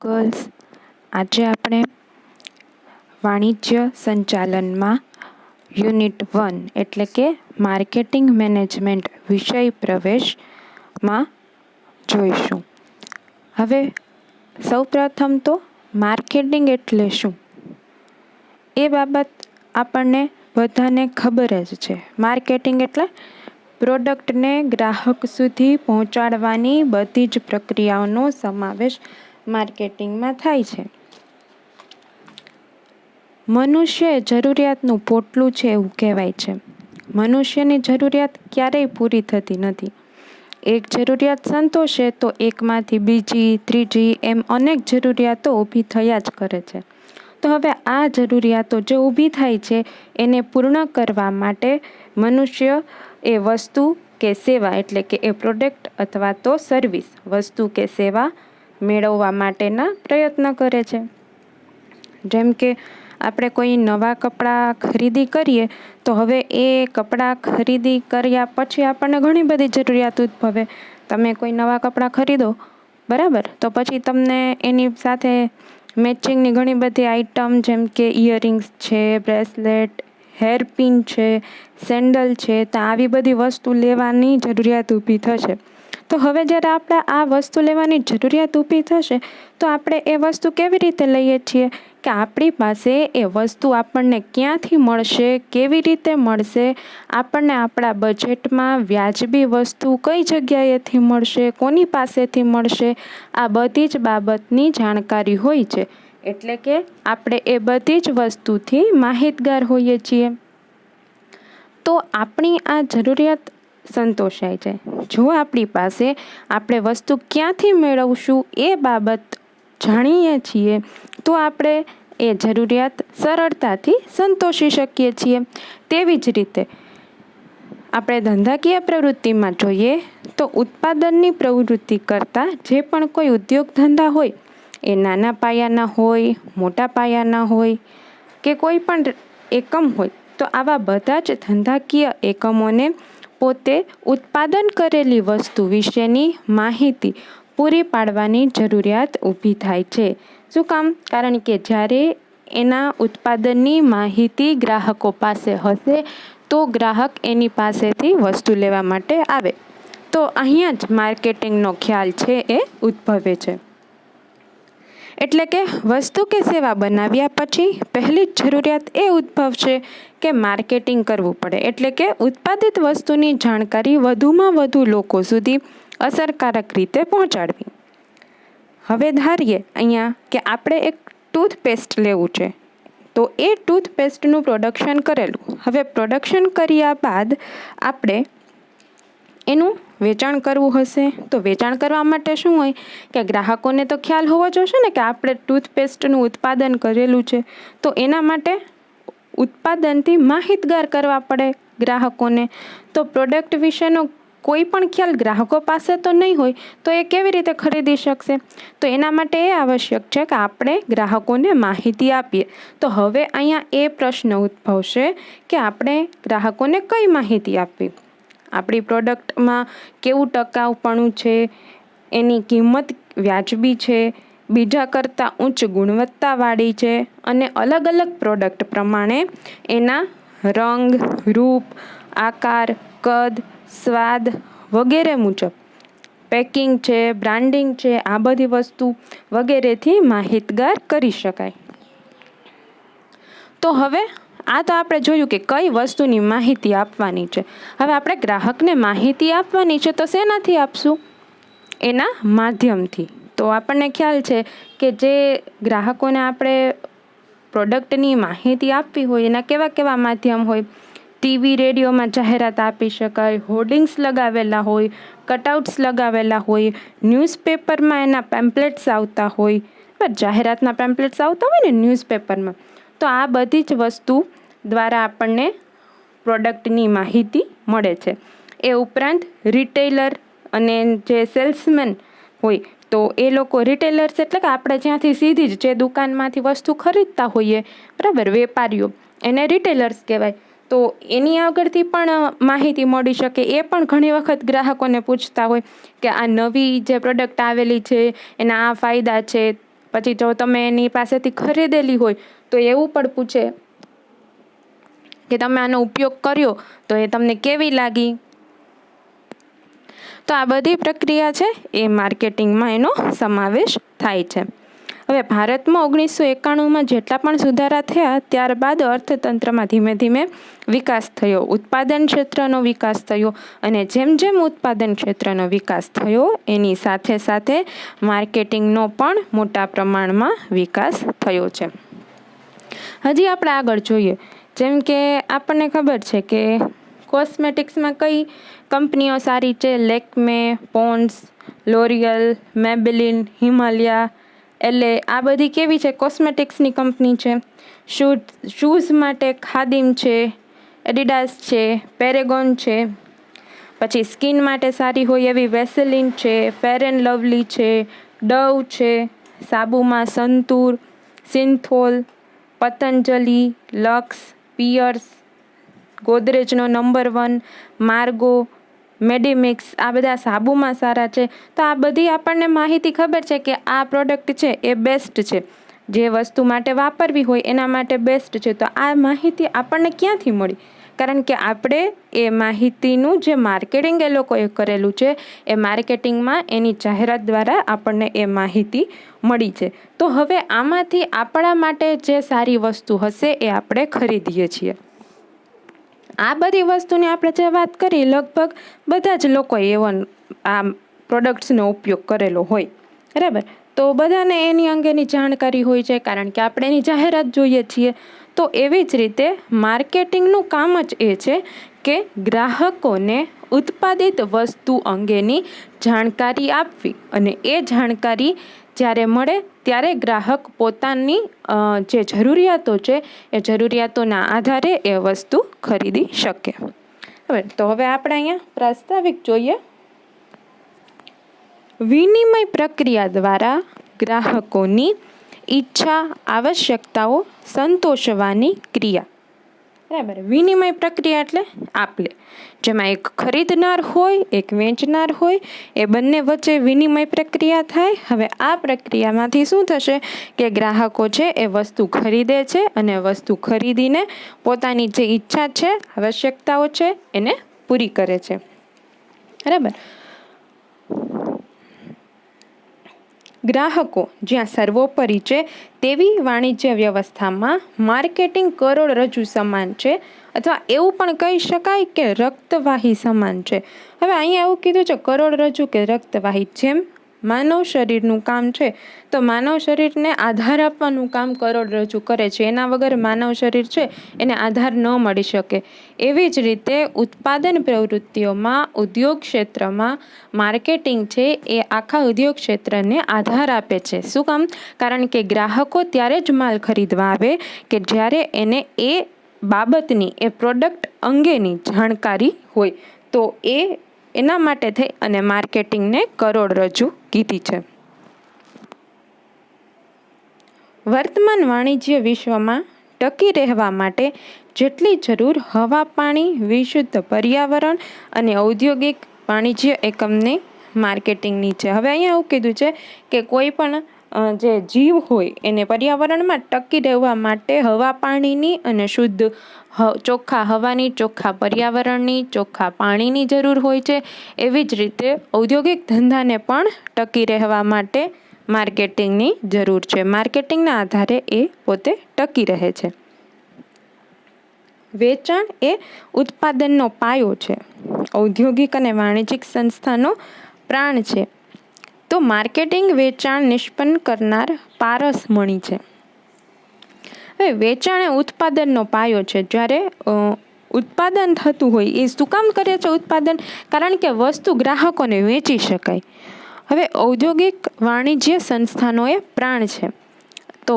Girls, આજે આપણે વાણિજ્ય સંચાલનમાં યુનિટ 1 એટલે કે માર્કેટિંગ મેનેજમેન્ટ વિષય પ્રવેશમાં જોઈશું. હવે સૌપ્રથમ તો માર્કેટિંગ એટલે શું એ બાબત આપણને બધાને ખબર જ છે. માર્કેટિંગ એટલે પ્રોડક્ટને ગ્રાહક સુધી પહોંચાડવાની બધી જ પ્રક્રિયાઓનો સમાવેશ માર્કેટિંગમાં થાય છે. મનુષ્ય જરૂરિયાતનું પોટલું છે એવું કહેવાય છે. મનુષ્યની જરૂરિયાત ક્યારેય પૂરી થતી નથી. એક જરૂરિયાત સંતોષે તો એકમાંથી બીજી, ત્રીજી એમ અનેક જરૂરિયાતો ઊભી થયા જ કરે છે. તો હવે આ જરૂરિયાતો જે ઊભી થાય છે એને પૂર્ણ કરવા માટે મનુષ્ય એ વસ્તુ કે સેવા એટલે કે એ પ્રોડક્ટ અથવા તો સર્વિસ વસ્તુ કે સેવા મેળવવા માટેના પ્રયત્ન કરે છે. જેમ કે આપણે કોઈ નવા કપડાં ખરીદી કરીએ તો હવે એ કપડાં ખરીદી કર્યા પછી આપણને ઘણી બધી જરૂરિયાત ઉદ્ભવે. તમે કોઈ નવા કપડાં ખરીદો બરાબર, તો પછી તમને એની સાથે મેચિંગની ઘણી બધી આઇટમ જેમ કે ઇયરિંગ્સ છે, બ્રેસલેટ, હેરપિન છે, સેન્ડલ છે, તો આવી બધી વસ્તુ લેવાની જરૂરિયાત ઊભી થશે. તો હવે જ્યારે આપણે આ વસ્તુ લેવાની જરૂરિયાત ઊભી થશે તો આપણે એ વસ્તુ કેવી રીતે લઈએ છીએ કે આપણી પાસે એ વસ્તુ આપણને ક્યાંથી મળશે, કેવી રીતે મળશે, આપણને આપણા બજેટમાં વ્યાજબી વસ્તુ કઈ જગ્યાએથી મળશે, કોની પાસેથી મળશે, આ બધી જ બાબતની જાણકારી હોય છે. એટલે કે આપણે એ બધી જ વસ્તુથી માહિતગાર હોઈએ છીએ. તો આપણી આ જરૂરિયાત સંતોષાય છે જો આપણી પાસે આપણે વસ્તુ ક્યાંથી મેળવશું એ બાબત જાણીએ છીએ તો આપણે એ જરૂરિયાત સરળતાથી સંતોષી શકીએ છીએ. તેવી જ રીતે આપણે ધંધાકીય પ્રવૃત્તિમાં જોઈએ તો ઉત્પાદનની પ્રવૃત્તિ કરતાં જે પણ કોઈ ઉદ્યોગ ધંધા હોય એ નાના પાયાના હોય, મોટા પાયાના હોય કે કોઈ પણ એકમ હોય, તો આવા બધા જ ધંધાકીય એકમોને પોતે ઉત્પાદન કરેલી વસ્તુ વિશેની માહિતી પૂરી પાડવાની જરૂરિયાત ઊભી થાય છે. શું કામ? કારણ કે જ્યારે એના ઉત્પાદનની માહિતી ગ્રાહકો પાસે હશે તો ગ્રાહક એની પાસેથી વસ્તુ લેવા માટે આવે. તો અહીંયા જ માર્કેટિંગનો ખ્યાલ છે એ ઉદ્ભવે છે. એટલે કે વસ્તુ કે સેવા બનાવ્યા પછી પહેલી જ જરૂરિયાત એ ઉદ્ભવશે કે માર્કેટિંગ કરવું પડે. એટલે કે ઉત્પાદિત વસ્તુની જાણકારી વધુમાં વધુ લોકો સુધી અસરકારક રીતે પહોંચાડવી. હવે ધારીએ અહીંયા કે આપણે એક ટૂથપેસ્ટ લેવું છે તો એ ટૂથપેસ્ટનું પ્રોડક્શન કરેલું. હવે પ્રોડક્શન કર્યા બાદ આપણે એનું વેચાણ કરવું હશે. તો વેચાણ કરવા માટે શું હોય કે ગ્રાહકોને તો ખ્યાલ હોવો જોઈશે ને કે આપણે ટૂથપેસ્ટનું ઉત્પાદન કરેલું છે. તો એના માટે ઉત્પાદનથી માહિતગાર કરવા પડે ગ્રાહકોને. તો પ્રોડક્ટ વિશેનો કોઈ પણ ખ્યાલ ગ્રાહકો પાસે તો નહીં હોય તો એ કેવી રીતે ખરીદી શકશે? તો એના માટે એ આવશ્યક છે કે આપણે ગ્રાહકોને માહિતી આપીએ. તો હવે અહીંયા એ પ્રશ્ન ઉદ્ભવશે કે આપણે ગ્રાહકોને કઈ માહિતી આપવી? આપણી પ્રોડક્ટમાં કેવું ટકાઉપણું છે, એની કિંમત વ્યાજબી છે, બીજા કરતાં ઉચ્ચ ગુણવત્તાવાળી છે અને અલગ અલગ પ્રોડક્ટ પ્રમાણે એના રંગ, રૂપ, આકાર, કદ, સ્વાદ વગેરે મુજબ પેકિંગ છે, બ્રાન્ડિંગ છે, આ બધી વસ્તુ વગેરેથી માહિતગાર કરી શકાય. તો હવે આ તો આપણે જોયું કે કઈ વસ્તુની માહિતી આપવાની છે. હવે આપણે ગ્રાહકને માહિતી આપવાની છે તો શેનાથી આપશું? એના માધ્યમથી. તો આપણને ખ્યાલ છે કે જે ગ્રાહકોને આપણે પ્રોડક્ટની માહિતી આપવી હોય એના કેવા કેવા માધ્યમ હોય? ટીવી, રેડિયોમાં જાહેરાત આપી શકાય, હોર્ડિંગ્સ લગાવેલા હોય, કટઆઉટ્સ લગાવેલા હોય, ન્યૂઝપેપરમાં એના પેમ્પલેટ્સ આવતા હોય. જાહેરાતના પેમ્પલેટ્સ આવતા હોય ને ન્યૂઝપેપરમાં. તો આ બધી જ વસ્તુ દ્વારા આપણને પ્રોડક્ટની માહિતી મળે છે. એ ઉપરાંત રિટેલર અને જે સેલ્સમેન હોય તો એ લોકો રિટેલર્સ એટલે કે આપણે જ્યાંથી સીધી જ જે દુકાનમાંથી વસ્તુ ખરીદતા હોઈએ બરાબર, વેપારીઓ એને રિટેલર્સ કહેવાય. તો એની આગળથી પણ માહિતી મળી શકે. એ પણ ઘણી વખત ગ્રાહકોને પૂછતા હોય કે આ નવી જે પ્રોડક્ટ આવેલી છે એના આ ફાયદા છે, પછી જો તમે એની પાસેથી ખરીદેલી હોય તો એવું પણ પૂછે કે તમે આનો ઉપયોગ કર્યો તો એ તમને કેવી લાગી. તો આ બધી પ્રક્રિયા છે એ માર્કેટિંગમાં એનો સમાવેશ થાય છે. હવે ભારતમાં 1991માં જેટલા પણ સુધારા થયા ત્યારબાદ અર્થતંત્રમાં ધીમે ધીમે વિકાસ થયો, ઉત્પાદન ક્ષેત્રનો વિકાસ થયો અને જેમ જેમ ઉત્પાદન ક્ષેત્રનો વિકાસ થયો એની સાથે સાથે માર્કેટિંગનો પણ મોટા પ્રમાણમાં વિકાસ થયો છે. હજી આપણે આગળ જોઈએ, જેમ કે આપણને ખબર છે કે કોસ્મેટિક્સમાં કઈ કંપનીઓ સારી છે? લેક્મે, પોન્ડ્સ, લોરિયલ, મેબેલિન, હિમાલયા, એટલે આ બધી કેવી છે? કોસ્મેટિક્સની કંપની છે. શૂઝ માટે ખાદિમ છે, એડિડાસ છે, પેરેગોન છે. પછી સ્કિન માટે સારી હોય એવી વેસલિન છે, ફેર એન્ડ લવલી છે, ડવ છે. સાબુમાં સંતૂર, સિન્થોલ, પતંજલિ, લક્સ, પિયર્સ, ગોદરેજનો નંબર 1, માર્ગો, મેડિમિક્સ, આ બધા સાબુમાં સારા છે. તો આ બધી આપણને માહિતી ખબર છે કે આ પ્રોડક્ટ છે એ બેસ્ટ છે, જે વસ્તુ માટે વાપરવી હોય એના માટે બેસ્ટ છે. તો આ માહિતી આપણને ક્યાંથી મળી? કારણ કે આપણે એ માહિતીનું જે માર્કેટિંગ એ લોકોએ કરેલું છે એ માર્કેટિંગમાં એની જાહેરાત દ્વારા આપણને એ માહિતી મળી છે. તો હવે આમાંથી આપણા માટે જે સારી વસ્તુ હશે એ આપણે ખરીદીએ છીએ. આ બધી વસ્તુની આપણે જે વાત કરી, લગભગ બધા જ લોકોએ એવો આ પ્રોડક્ટ્સનો ઉપયોગ કરેલો હોય, બરાબર. તો બધાને એની અંગેની જાણકારી હોય છે કારણ કે આપણે એની જાહેરાત જોઈએ છીએ. તો એવી જ રીતે માર્કેટિંગનું કામ જ એ છે કે ગ્રાહકોને ઉત્પાદિત વસ્તુ અંગેની જાણકારી આપવી અને એ જાણકારી જ્યારે મળે ત્યારે ગ્રાહક પોતાની જે જરૂરિયાતો છે એ જરૂરિયાતોના આધારે એ વસ્તુ ખરીદી શકે. તો હવે આપણે અહીંયા પ્રાસ્તાવિક જોઈએ. વિનિમય પ્રક્રિયા દ્વારા ગ્રાહકોની ઈચ્છા આવશ્યકતાઓ સંતોષવાની ક્રિયા, બરાબર. વિનિમય પ્રક્રિયા એટલે આપલે, જેમાં એક ખરીદનાર હોય એક વેચનાર હોય, એ બંને વચ્ચે વિનિમય પ્રક્રિયા થાય. હવે આ પ્રક્રિયામાંથી શું થશે કે ગ્રાહકો છે એ વસ્તુ ખરીદે છે અને વસ્તુ ખરીદીને પોતાની જે ઈચ્છા છે, આવશ્યકતાઓ છે એને પૂરી કરે છે, બરાબર. ગ્રાહકો જ્યાં સર્વોપરી છે તેવી વાણિજ્ય વ્યવસ્થામાં માર્કેટિંગ કરોડરજ્જુ સમાન છે, અથવા એવું પણ કહી શકાય કે રક્તવાહી સમાન છે. હવે અહીંયા એવું કીધું છે કરોડરજ્જુ કે રક્તવાહી. જેમ માનવ શરીરનું કામ છે તો માનવ શરીરને આધાર આપવાનું કામ કરોડરજ્જુ કરે છે, એના વગર માનવ શરીર છે એને આધાર ન મળી શકે. એવી જ રીતે ઉત્પાદન પ્રવૃત્તિઓમાં ઉદ્યોગ ક્ષેત્રમાં માર્કેટિંગ છે એ આખા ઉદ્યોગ ક્ષેત્રને આધાર આપે છે. શું કામ? કારણ કે ગ્રાહકો ત્યારે જ માલ ખરીદવા આવે કે જ્યારે એને એ બાબતની, એ પ્રોડક્ટ અંગેની જાણકારી હોય. તો એના માટે થઈ અને માર્કેટિંગને કરોડરજ્જુ કીધી છે. વર્તમાન વાણિજ્ય વિશ્વમાં ટકી રહેવા માટે જેટલી જરૂર હવા, પાણી, વિશુદ્ધ પર્યાવરણ અને ઔદ્યોગિક વાણિજ્ય એકમની માર્કેટિંગની છે. હવે અહીંયા એવું કીધું છે કે કોઈ પણ જે જીવ હોય એને પર્યાવરણમાં ટકી રહેવા માટે હવા, પાણીની અને શુદ્ધ ચોખ્ખા હવાની, ચોખ્ખા પર્યાવરણની, ચોખ્ખા પાણીની જરૂર હોય છે. એવી જ રીતે ઔદ્યોગિક ધંધાને પણ ટકી રહેવા માટે માર્કેટિંગની જરૂર છે. માર્કેટિંગના આધારે એ પોતે ટકી રહે છે. વેચાણ એ ઉત્પાદનનો પાયો છે, ઔદ્યોગિક અને વાણિજ્યિક સંસ્થાનો પ્રાણ છે. તો માર્કેટિંગ વેચાણ નિષ્પન્ન કરનાર પારસમણી છે. હવે વેચાણ એ ઉત્પાદનનો પાયો છે. જ્યારે ઉત્પાદન થતું હોય એ શું કામ કરે છે ઉત્પાદન? કારણ કે વસ્તુ ગ્રાહકોને વેચી શકાય. હવે ઔદ્યોગિક વાણિજ્ય સંસ્થાનો એ પ્રાણ છે. તો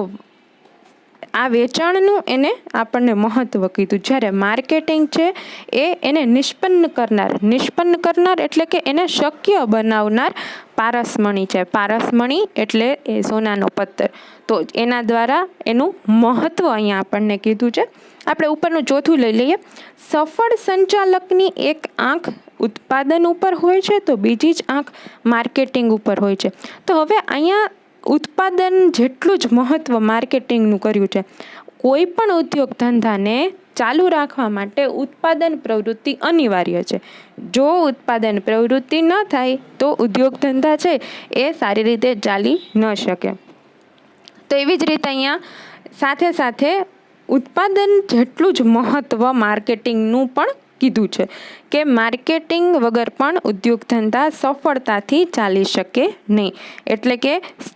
આ વેચાણનું એને આપણને મહત્વ કીધું. જ્યારે માર્કેટિંગ છે એને નિષ્પન્ન કરનાર એટલે કે એને શક્ય બનાવનાર પારસમણી છે. પારસમણી એટલે એ સોનાનો પથ્થર. તો એના દ્વારા એનું મહત્વ અહીંયા આપણને કીધું છે. આપણે ઉપરનું ચોથું લઈ લઈએ. સફળ સંચાલકની એક આંખ ઉત્પાદન ઉપર હોય છે તો બીજી જ આંખ માર્કેટિંગ ઉપર હોય છે. તો હવે અહીંયા ઉત્પાદન જેટલું જ મહત્ત્વ માર્કેટિંગનું કર્યું છે. કોઈ પણ ઉદ્યોગ ધંધાને ચાલુ રાખવા માટે ઉત્પાદન પ્રવૃત્તિ અનિવાર્ય છે. જો ઉત્પાદન પ્રવૃત્તિ ન થાય તો ઉદ્યોગ ધંધા છે એ સારી રીતે ચાલી ન શકે. તો એવી જ રીતે અહીંયા સાથે સાથે ઉત્પાદન જેટલું જ મહત્ત્વ માર્કેટિંગનું પણ કીધું છે કે માર્કેટિંગ વગર પણ ઉદ્યોગ ધંધા સફળતાથી ચાલી શકે નહીં. એટલે કે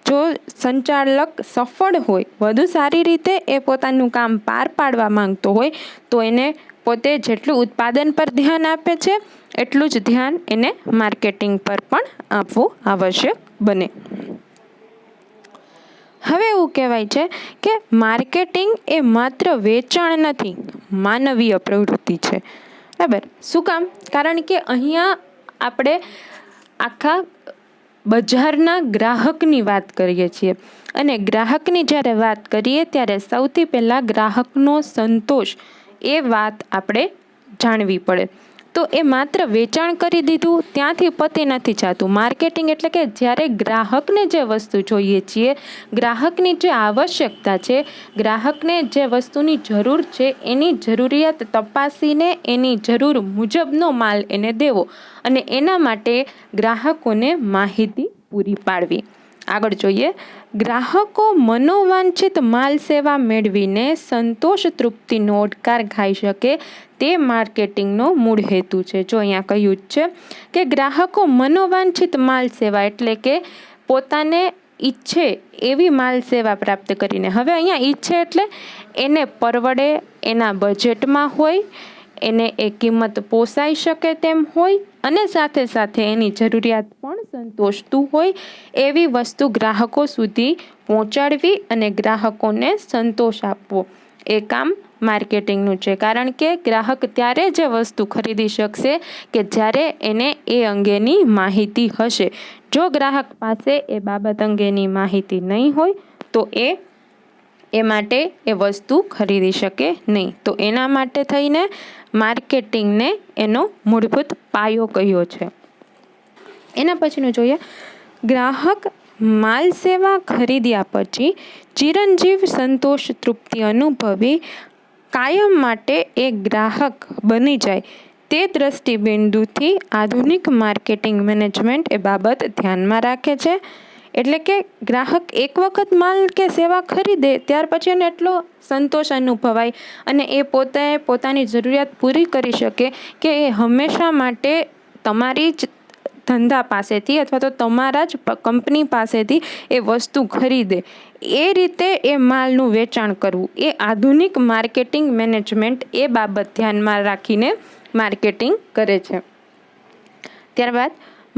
જો સંચાલક સફળ હોય, વધુ સારી રીતે એ પોતાનું કામ પાર પાડવા માંગતો હોય તો એને પોતે જેટલું ઉત્પાદન પર ધ્યાન આપે છે એટલું જ ધ્યાન એને માર્કેટિંગ પર પણ આપવું આવશ્યક બને. હવે એવું કહેવાય છે કે માર્કેટિંગ એ માત્ર વેચાણ નથી, માનવીય પ્રવૃત્તિ છે. બરાબર. શું કામ? કારણ કે અહીંયા આપણે આખા બજારના ગ્રાહકની વાત કરીએ છીએ અને ગ્રાહકની જ્યારે વાત કરીએ ત્યારે સૌથી પહેલાં ગ્રાહકનો સંતોષ એ વાત આપણે જાણવી પડે. તો એ માત્ર વેચાણ કરી દીધું ત્યાંથી પતી નથી જતું. માર્કેટિંગ એટલે કે જ્યારે ગ્રાહકને જે વસ્તુ જોઈએ છીએ, ગ્રાહકની જે આવશ્યકતા છે, ગ્રાહકને જે વસ્તુની જરૂર છે એની જરૂરિયાત તપાસીને એની જરૂર મુજબનો માલ એને દેવો અને એના માટે ગ્રાહકોને માહિતી પૂરી પાડવી. આગળ જોઈએ. ગ્રાહકો મનોવાંછિત માલ સેવા મેળવીને સંતોષ તૃપ્તિનો ઓડકાર ખાઈ શકે તે માર્કેટિંગનો મૂળ હેતુ છે. જો અહીંયા કહ્યું જ છે કે ગ્રાહકો મનોવાંછિત માલ સેવા એટલે કે પોતાને ઈચ્છે એવી માલ સેવા પ્રાપ્ત કરીને, હવે અહીંયા ઈચ્છે એટલે એને પરવડે, એના બજેટમાં હોય, એને એ કિંમત પોસાઈ શકે તેમ હોય અને સાથે સાથે એની જરૂરિયાત પણ સંતોષતું હોય એવી વસ્તુ ગ્રાહકો સુધી પહોંચાડવી અને ગ્રાહકોને સંતોષ આપવો એ કામ માર્કેટિંગનું છે. કારણ કે ગ્રાહક ત્યારે જે વસ્તુ ખરીદી શકશે કે જ્યારે એને એ અંગેની માહિતી હશે. જો ગ્રાહક પાસે એ બાબત અંગેની માહિતી નહીં હોય તો એ માટે એ વસ્તુ ખરીદી શકે નહીં. તો એના માટે થઈને માર્કેટિંગને એનો મૂળભૂત પાયો કહ્યો છે. એના પછીનું જોઈએ. ગ્રાહક માલ સેવા ખરીદ્યા પછી ચિરંજીવ સંતોષ તૃપ્તિ અનુભવી કાયમ માટે એ ગ્રાહક બની જાય તે દ્રષ્ટિબિંદુથી આધુનિક માર્કેટિંગ મેનેજમેન્ટ એ બાબત ધ્યાનમાં રાખે છે. એટલે કે ગ્રાહક એક વખત માલ કે સેવા ખરીદે ત્યાર પછી એને એટલો સંતોષ અનુભવાય અને એ પોતાની જરૂરિયાત પૂરી કરી શકે કે એ હંમેશા માટે તમારી જ ધંધા પાસેથી અથવા તો તમારા જ કંપની પાસેથી એ વસ્તુ ખરીદે. એ રીતે એ માલનું વેચાણ કરવું એ આધુનિક માર્કેટિંગ મેનેજમેન્ટ એ બાબત ધ્યાનમાં રાખીને માર્કેટિંગ કરે છે. ત્યારબાદ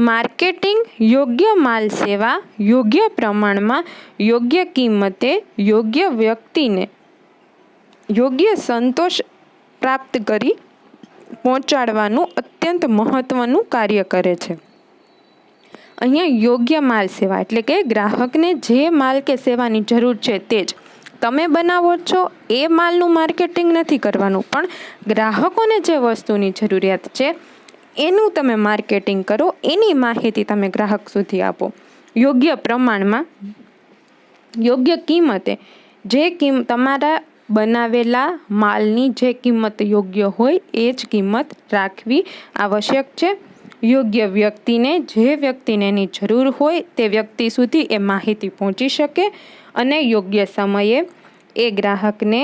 માર્કેટિંગ યોગ્ય માલ સેવા યોગ્ય પ્રમાણમાં યોગ્ય કિંમતે યોગ્ય વ્યક્તિને યોગ્ય સંતોષ પ્રાપ્ત કરી પહોંચાડવાનું અત્યંત મહત્ત્વનું કાર્ય કરે છે. અહીંયા યોગ્ય માલ સેવા એટલે કે ગ્રાહકને જે માલ કે સેવાની જરૂર છે તે જ તમે બનાવો છો એ માલનું માર્કેટિંગ નથી કરવાનું, પણ ગ્રાહકોને જે વસ્તુની જરૂરિયાત છે એનું તમે માર્કેટિંગ કરો, એની માહિતી તમે ગ્રાહક સુધી આપો. યોગ્ય પ્રમાણમાં યોગ્ય કિંમતે તમારા બનાવેલા માલની જે કિંમત યોગ્ય હોય એ જ કિંમત રાખવી આવશ્યક છે. યોગ્ય વ્યક્તિને જે વ્યક્તિને એની જરૂર હોય તે વ્યક્તિ સુધી એ માહિતી પહોંચી શકે અને યોગ્ય સમયે એ ગ્રાહકને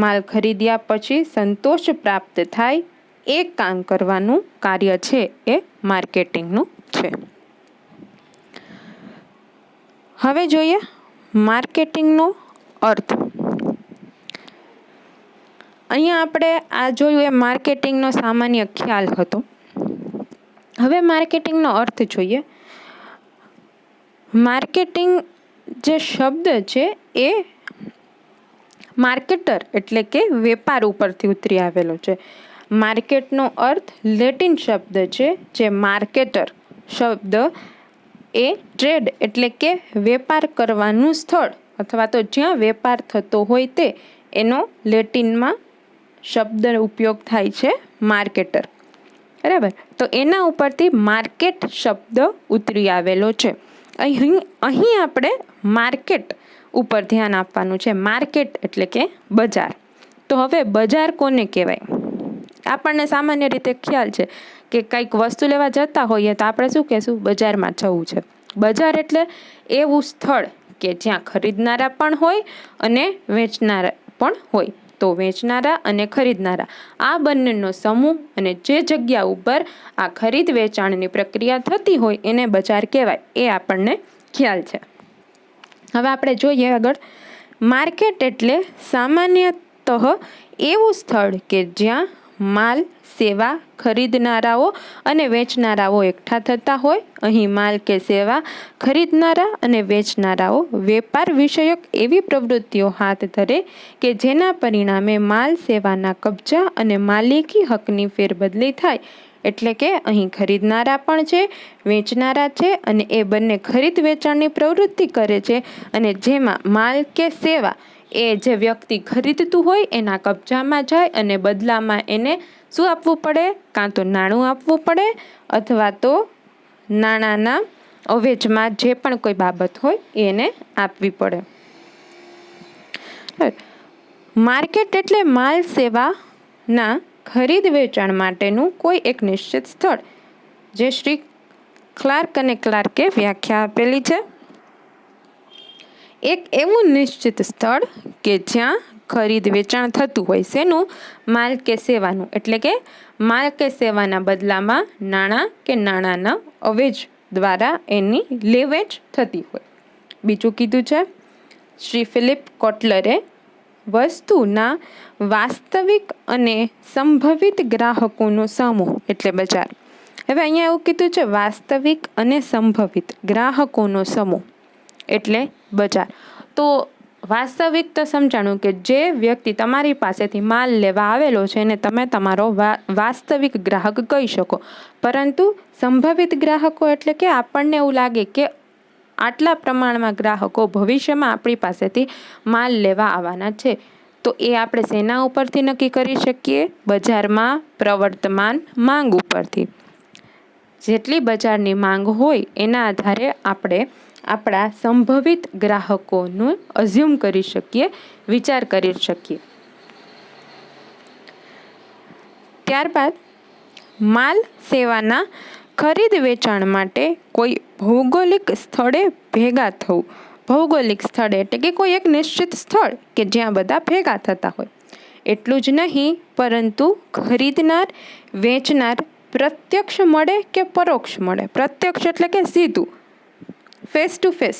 માલ ખરીદ્યા પછી સંતોષ પ્રાપ્ત થાય એ કામ કરવાનું કાર્ય છે એ માર્કેટિંગનું છે. હવે જોઈએ માર્કેટિંગનો અર્થ. અહીંયા આપણે આ જોયું એ માર્કેટિંગનો સામાન્ય ખ્યાલ હતો. હવે માર્કેટિંગનો અર્થ જોઈએ. માર્કેટિંગ જે શબ્દ છે એ માર્કેટર એટલે કે વેપાર ઉપરથી ઉતરી આવેલો છે. માર્કેટનો અર્થ લેટિન શબ્દ છે જે માર્કેટર શબ્દ એ ટ્રેડ એટલે કે વેપાર કરવાનું સ્થળ અથવા તો જ્યાં વેપાર થતો હોય તે એનો લેટિનમાં શબ્દ ઉપયોગ થાય છે માર્કેટર. બરાબર. તો એના ઉપરથી માર્કેટ શબ્દ ઉતરી આવેલો છે. અહીં આપણે માર્કેટ ઉપર ધ્યાન આપવાનું છે. માર્કેટ એટલે કે બજાર. તો હવે બજાર કોને કહેવાય? આપણને સામાન્ય રીતે ખ્યાલ છે કે કંઈક વસ્તુ લેવા જતા હોઈએ તો આપણે શું કહેશું? બજારમાં જવું છે. બજાર એટલે એવું સ્થળ કે જ્યાં ખરીદનારા પણ હોય અને વેચનારા પણ હોય. તો વેચનારા અને ખરીદનારા આ બંનેનો સમૂહ અને જે જગ્યા ઉપર આ ખરીદ વેચાણની પ્રક્રિયા થતી હોય એને બજાર કહેવાય. એ આપણને ખ્યાલ છે. હવે આપણે જોઈએ આગળ. માર્કેટ એટલે સામાન્યતઃ એવું સ્થળ કે જ્યાં માલ, સેવા, ખરીદનારાઓ અને વેચનારાઓ એકઠા થતા હોય. અહીં માલ કે સેવા ખરીદનારા અને વેચનારાઓ વેપાર વિષયક એવી પ્રવૃત્તિઓ હાથ ધરે કે જેના પરિણામે માલ, સેવાના કબજા અને માલિકી હકની ફેરબદલી થાય. એટલે કે અહીં ખરીદનારા પણ છે, વેચનારા છે અને એ બંને ખરીદ વેચાણની પ્રવૃત્તિ કરે છે. અને જેમાં માલ કે સેવા એ જે વ્યક્તિ ખરીદતું હોય એના કબજામાં જાય અને બદલામાં એને શું આપવું પડે? કાં તો નાણું આપવું પડે અથવા તો નાણાંના અવેજમાં જે પણ કોઈ બાબત હોય એને આપવી પડે. માર્કેટ એટલે માલ સેવાના ખરીદ વેચાણ માટેનું કોઈ એક નિશ્ચિત સ્થળ, જે શ્રી ક્લાર્ક અને ક્લાર્કે વ્યાખ્યા આપેલી છે. એક એવું નિશ્ચિત સ્થળ કે જ્યાં ખરીદ વેચાણ થતું હોય. શેનું? માલ કે સેવાનું. એટલે કે માલ કે સેવાના બદલામાં નાણાં કે નાણાંના અવેજ દ્વારા એની લેવેચ થતી હોય. બીજું કીધું છે શ્રી ફિલિપ કોટલરે વસ્તુના વાસ્તવિક અને સંભવિત ગ્રાહકોનો સમૂહ એટલે બજાર. હવે અહીંયા એવું કીધું છે વાસ્તવિક અને સંભવિત ગ્રાહકોનો સમૂહ એટલે બજાર. તો વાસ્તવિક તો સમજાણું કે જે વ્યક્તિ તમારી પાસેથી માલ લેવા આવેલો છે એને તમે તમારો વાસ્તવિક ગ્રાહક કહી શકો. પરંતુ સંભવિત ગ્રાહકો એટલે કે આપણને એવું લાગે કે આટલા પ્રમાણમાં ગ્રાહકો ભવિષ્યમાં આપણી પાસેથી માલ લેવા આવવાના છે. તો એ આપણે શેના ઉપરથી નક્કી કરી શકીએ? બજારમાં પ્રવર્તમાન માંગ ઉપરથી. જેટલી બજારની માંગ હોય એના આધારે આપણે આપણા સંભવિત ગ્રાહકોનું અઝ્યુમ કરી શકીએ, વિચાર કરી શકીએ. ત્યારબાદ માલ સેવાના ખરીદ વેચાણ માટે કોઈ ભૌગોલિક સ્થળે ભેગા થવું. ભૌગોલિક સ્થળે એટલે કે કોઈ એક નિશ્ચિત સ્થળ કે જ્યાં બધા ભેગા થતા હોય. એટલું જ નહીં પરંતુ ખરીદનાર, વેચનાર પ્રત્યક્ષ મળે કે પરોક્ષ મળે. પ્રત્યક્ષ એટલે કે સીધું, ફેસ ટુ ફેસ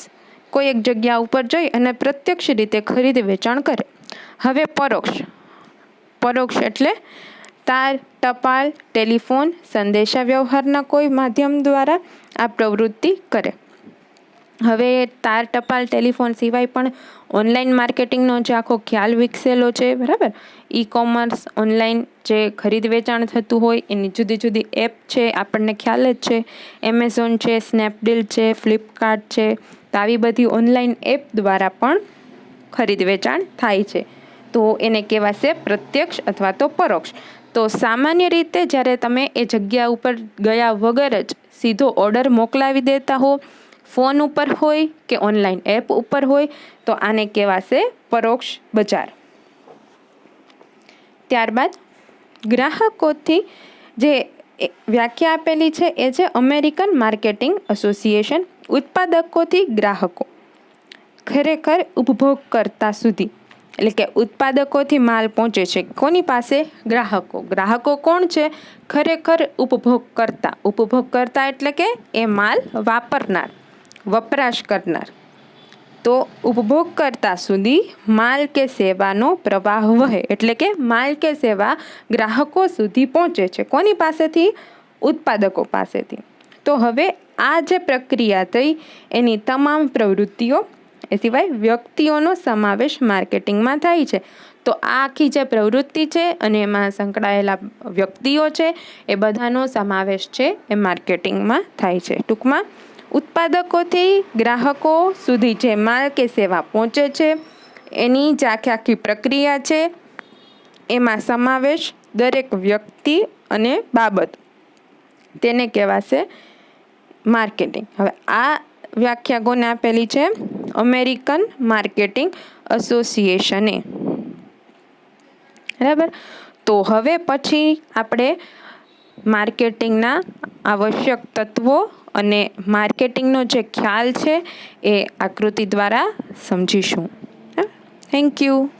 કોઈ એક જગ્યા ઉપર જઈ અને પ્રત્યક્ષ રીતે ખરીદ વેચાણ કરે. હવે પરોક્ષ એટલે તાર, ટપાલ, ટેલિફોન, સંદેશા વ્યવહારના કોઈ માધ્યમ દ્વારા આ પ્રવૃત્તિ કરે. હવે તાર, ટપાલ, ટેલિફોન સિવાય પણ ઓનલાઈન માર્કેટિંગનો જે આખો ખ્યાલ વિકસેલો છે, બરાબર. ઈ કોમર્સ, ઓનલાઈન જે ખરીદ વેચાણ થતું હોય એની જુદી જુદી એપ છે, આપણને ખ્યાલ જ છે. એમેઝોન છે, સ્નેપડીલ છે, ફ્લિપકાર્ટ છે. તો આવી બધી ઓનલાઈન એપ દ્વારા પણ ખરીદ વેચાણ થાય છે. તો એને કહેવાશે પ્રત્યક્ષ અથવા તો પરોક્ષ. તો સામાન્ય રીતે જ્યારે તમે એ જગ્યા ઉપર ગયા વગર જ સીધો ઓર્ડર મોકલાવી દેતા હો, ફોન ઉપર હોય કે ઓનલાઈન એપ ઉપર હોય, તો આને કહેવાશે પરોક્ષ બજાર. ત્યારબાદ ગ્રાહકોથી જે વ્યાખ્યા આપેલી છે એ છે અમેરિકન માર્કેટિંગ એસોસિએશન. ઉત્પાદકોથી ગ્રાહકો, ખરેખર ઉપભોગકર્તા સુધી. એટલે કે ઉત્પાદકોથી માલ પહોંચે છે કોની પાસે? ગ્રાહકો. ગ્રાહકો કોણ છે? ખરેખર ઉપભોગકર્તા. ઉપભોગકર્તા એટલે કે એ માલ વાપરનાર, વપરાશ કરનાર. તો ઉપભોગકર્તા સુધી માલ કે સેવાનો પ્રવાહ વહે. એટલે કે માલ કે સેવા ગ્રાહકો સુધી પહોંચે છે. કોની પાસેથી? ઉત્પાદકો પાસેથી. તો હવે આ જે પ્રક્રિયા થઈ એની તમામ પ્રવૃત્તિઓ, એ સિવાય વ્યક્તિઓનો સમાવેશ માર્કેટિંગમાં થાય છે. તો આ આખી જે પ્રવૃત્તિ છે અને એમાં સંકળાયેલા વ્યક્તિઓ છે એ બધાનો સમાવેશ છે એ માર્કેટિંગમાં થાય છે. ટૂંકમાં ઉત્પાદકોથી ગ્રાહકો સુધી જે માલ કે સેવા પહોંચે છે એની જે આખી પ્રક્રિયા છે એમાં સમાવેશ દરેક વ્યક્તિ અને બાબત, તેને કહેવાશે માર્કેટિંગ. હવે આ વ્યાખ્યા કોને આપેલી છે? અમેરિકન માર્કેટિંગ એસોસિએશને. બરાબર. તો હવે પછી આપણે માર્કેટિંગના આવશ્યક તત્વો અને માર્કેટિંગનો જે ખ્યાલ છે એ આકૃતિ દ્વારા સમજીશું. Thank you.